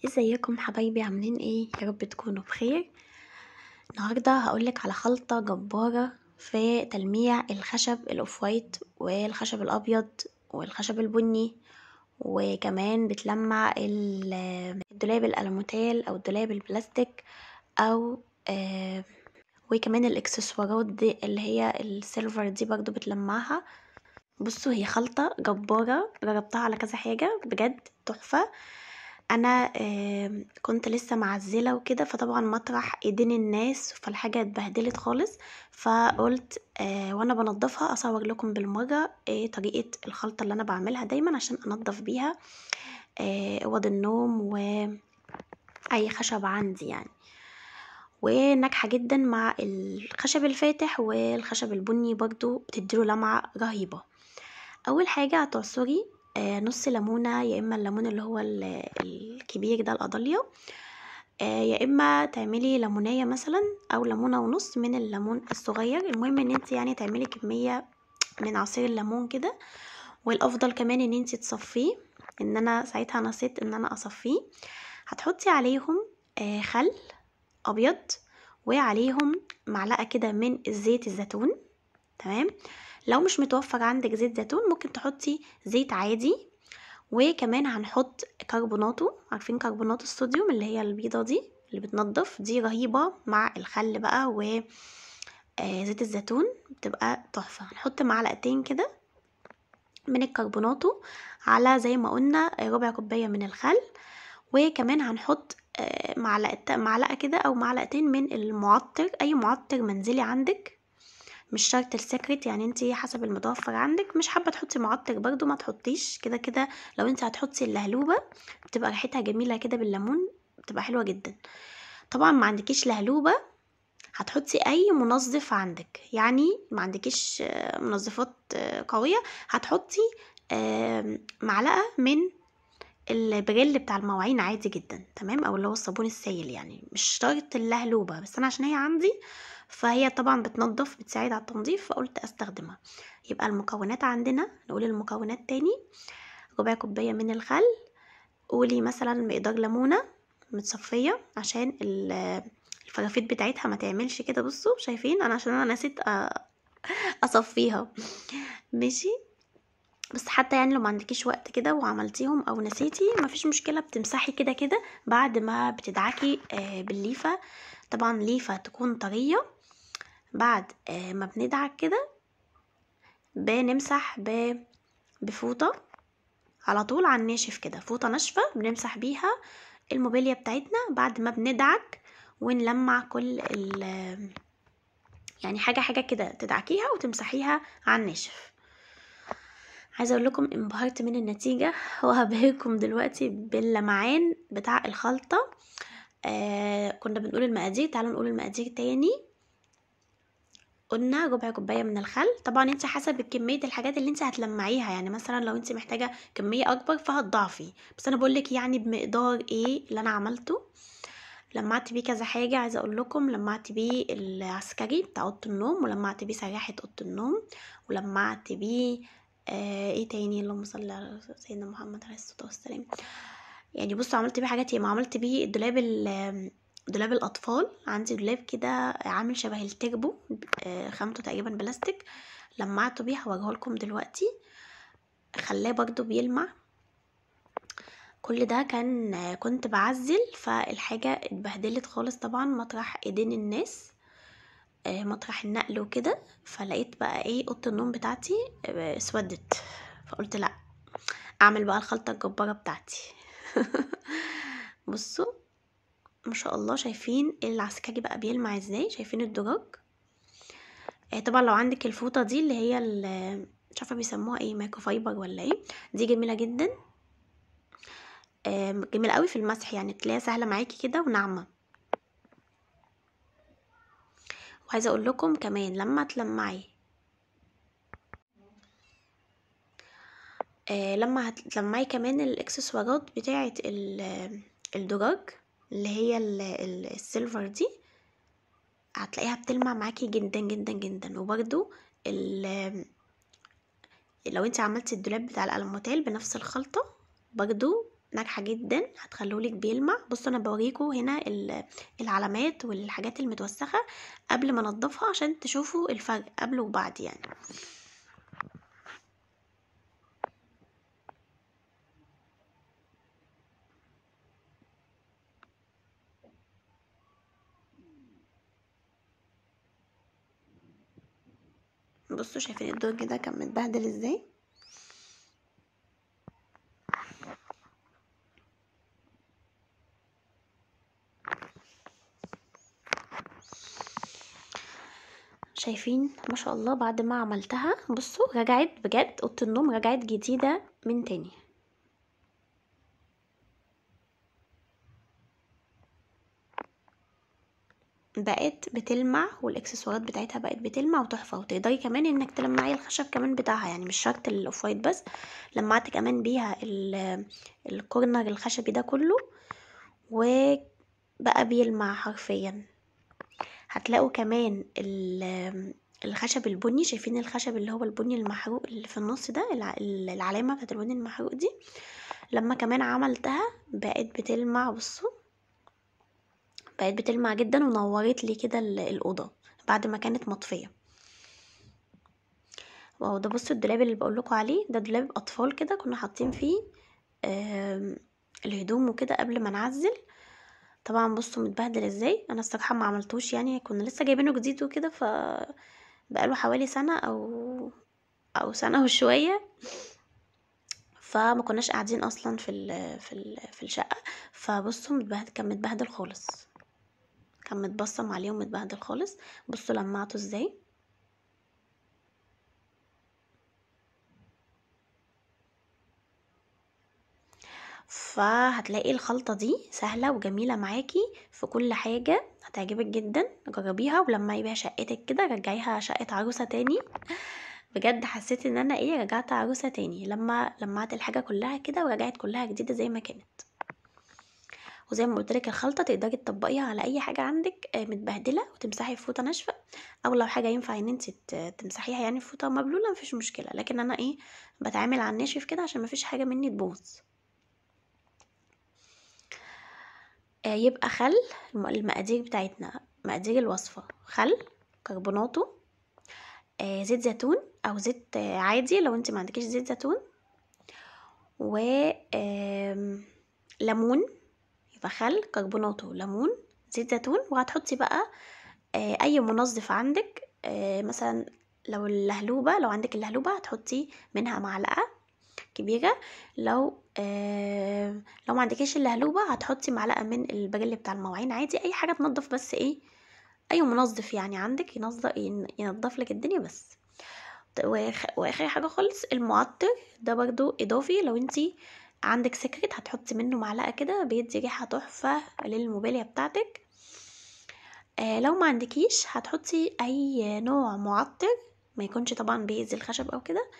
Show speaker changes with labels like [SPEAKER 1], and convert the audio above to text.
[SPEAKER 1] ازيكم حبايبي؟ عاملين ايه؟ يا رب تكونوا بخير. النهارده هقولك على خلطة جبارة في تلميع الخشب الاوف وايت والخشب الابيض والخشب البني، وكمان بتلمع الدولاب الالموتال او الدولاب البلاستيك او وكمان الاكسسوارات دي اللي هي السيلفر دي برضو بتلمعها. بصوا، هي خلطة جبارة، جربتها على كذا حاجة، بجد تحفة. انا كنت لسه معزله وكده، فطبعا مطرح ايدين الناس فالحاجه اتبهدلت خالص، فقلت وانا بنضفها اصور لكم بالمره طريقه الخلطه اللي انا بعملها دايما عشان انضف بيها اوض النوم واي خشب عندي يعني. وناجحه جدا مع الخشب الفاتح والخشب البني، برضو بتديله لمعه رهيبه. اول حاجه هتعصري نص ليمونه، يا اما الليمون اللي هو الكبير ده القضاليا، يا اما تعملي ليمونيه مثلا او ليمونه ونص من الليمون الصغير. المهم ان انت يعني تعملي كميه من عصير الليمون كده، والافضل كمان ان انت تصفيه، ان انا ساعتها نسيت ان انا اصفيه. هتحطي عليهم خل ابيض، وعليهم معلقه كده من زيت الزيتون. تمام. لو مش متوفر عندك زيت زيتون ممكن تحطي زيت عادي. وكمان هنحط كربوناتو، عارفين كربونات الصوديوم اللي هي البيضة دي اللي بتنضف، دي رهيبة مع الخل بقى وزيت الزيتون، بتبقى تحفة. هنحط معلقتين كده من الكربوناتو على زي ما قلنا ربع كوباية من الخل. وكمان هنحط معلقة كده او معلقتين من المعطر، اي معطر منزلي عندك، مش شرط السكرت، يعني انتي حسب المتوفر عندك. مش حابه تحطي معطر برضو ما تحطيش، كده كده لو انتي هتحطي اللهلوبه بتبقى ريحتها جميله كده بالليمون، بتبقى حلوه جدا. طبعا ما عندكيش لهلوبه هتحطي اي منظف عندك، يعني ما عندكيش منظفات قويه، هتحطي معلقه من البريل بتاع المواعين عادي جدا. تمام. او اللي هو الصابون السائل، يعني مش شرط اللهلوبه، بس انا عشان هي عندي فهي طبعا بتنظف، بتساعد على التنظيف، فقلت استخدمها. يبقى المكونات عندنا، نقول المكونات تاني: ربع كوبايه من الخل، قولي مثلا مقدار ليمونه متصفيه عشان الفرافيت بتاعتها ما تعملش كده. بصوا شايفين انا عشان انا نسيت اصفيها. ماشي. بس حتى يعني لو ما عندكيش وقت كده وعملتيهم او نسيتي مفيش مشكله، بتمسحي كده كده بعد ما بتدعكي بالليفه. طبعا ليفه تكون طريه. بعد ما بندعك كده بنمسح بفوطه على طول على الناشف كده، فوطه ناشفه بنمسح بيها الموبيليا بتاعتنا بعد ما بندعك ونلمع كل يعني حاجه كده تدعكيها وتمسحيها على الناشف. عايزه اقول لكم انبهرت من النتيجه، وهبهركم دلوقتي باللمعان بتاع الخلطه. كنا بنقول المقادير، تعالوا نقول المقادير تاني. قلنا ربع كوبايه من الخل، طبعا انت حسب كميه الحاجات اللي انت هتلمعيها، يعني مثلا لو انت محتاجه كميه اكبر فهتضعفي، بس انا بقولك يعني بمقدار ايه اللي انا عملته. لمعت بيه كذا حاجه، عايزه اقول لكم لمعت بيه العسكري بتاع اوضه النوم، ولمعت بيه سراحه اوضه النوم، ولمعت بيه ايه تاني، اللهم صل على سيدنا محمد عليه الصلاه والسلام. يعني بصوا عملت بيه حاجات ياما. عملت بيه دولاب الاطفال، عندي دولاب كده عامل شبه التربو، خامته تقريبا بلاستيك، لمعته بيه هوريه لكم دلوقتي، خلاه برضو بيلمع. كل ده كنت بعزل، فالحاجه اتبهدلت خالص طبعا مطرح ايدين الناس، مطرح النقل وكده، فلقيت بقى ايه اوضه النوم بتاعتي اسودت، فقلت لا اعمل بقى الخلطه الجباره بتاعتي. بصوا ما شاء الله، شايفين العسكري بقى بيلمع ازاي؟ شايفين الدرج؟ طبعا لو عندك الفوطه دي اللي هي مش عارفه بيسموها ايه، مايكرو فايبر ولا ايه، دي جميله جدا، جميله قوي في المسح، يعني تلاقيها سهله معاكي كده وناعمه. وعايزه اقول لكم كمان لما تلمعي لما هتلمعي كمان الاكسسوارات بتاعه الدرج اللي هي السيلفر دي، هتلاقيها بتلمع معاكي جدا جدا جدا. وبرده لو انت عملتي الدولاب بتاع الالموتال بنفس الخلطه برضو ناجحة جدا، هتخلولك بيلمع. بصوا انا بوريكم هنا العلامات والحاجات المتوسخة قبل ما انضفها عشان تشوفوا الفرق قبل وبعد يعني. بصوا شايفين الدرج ده كان متبهدل ازاي؟ شايفين ما شاء الله بعد ما عملتها بصوا رجعت بجد، اوضه النوم رجعت جديده من تاني. بقت بتلمع والاكسسوارات بتاعتها بقت بتلمع وتحفه، وتقدري كمان انك تلمعي الخشب كمان بتاعها، يعني مش شرط الاوف وايت بس، لمعت كمان بيها الكورنر الخشبي ده كله وبقى بيلمع حرفيا. هتلاقوا كمان الخشب البني، شايفين الخشب اللي هو البني المحروق اللي في النص ده، العلامه بتاعت البني المحروق دي، لما كمان عملتها بقت بتلمع. بصوا بقت بتلمع جدا ونورت لي كده الاوضه بعد ما كانت مطفيه. واهو ده بصوا الدولاب اللي بقول لكم عليه ده دولاب اطفال كده، كنا حاطين فيه الهدوم وكده قبل ما نعزل. طبعا بصوا متبهدل ازاي، انا الصراحه ما عملتوش يعني، كنا لسه جايبينه جديد وكده، ف بقاله حوالي سنه او سنه وشويه، فما كناش قاعدين اصلا في الشقه. فبصوا كان متبهدل خالص، كان متبصم عليه ومتبهدل خالص. بصوا لمعته ازاي. فهتلاقي الخلطة دي سهلة وجميلة معاكي في كل حاجة، هتعجبك جدا، جربيها ولما يبقى شقتك كده رجعيها شقة عروسة تاني. بجد حسيت ان انا رجعت عروسة تاني لما لمعت الحاجة كلها كده ورجعت كلها جديدة زي ما كانت. وزي ما قلت لك الخلطه تقدري تطبقيها على اي حاجه عندك متبهدله وتمسحي في فوطه ناشفه، او لو حاجه ينفع ان انت تمسحيها يعني في فوطه مبلوله مفيش مشكله، لكن انا بتعامل على الناشف كده عشان مفيش حاجه مني تبوظ. يبقى خل، المقادير بتاعتنا مقادير الوصفه: خل، كربوناتو، زيت زيتون او زيت عادي لو انت ما عندكيش زيت زيتون، و ليمون. يبقى خل، كربوناتو، ليمون، زيت زيتون. وهتحطي بقى اي منظف عندك، مثلا لو عندك اللهلوبة هتحطي منها معلقة كبيرة، لو ما عندكيش اللهلوبة هتحطي معلقة من البريل بتاع المواعين عادي، اي حاجة تنظف بس اي منظف يعني عندك ينظف لك الدنيا بس. واخر حاجة خالص المعطر ده برضو اضافي، لو انتي عندك سكرت هتحطي منه معلقة كده، بيدي ريحة تحفة للموبيليا بتاعتك. لو ما عندكيش هتحطي اي نوع معطر ما يكونش طبعا بيأذي الخشب او كده،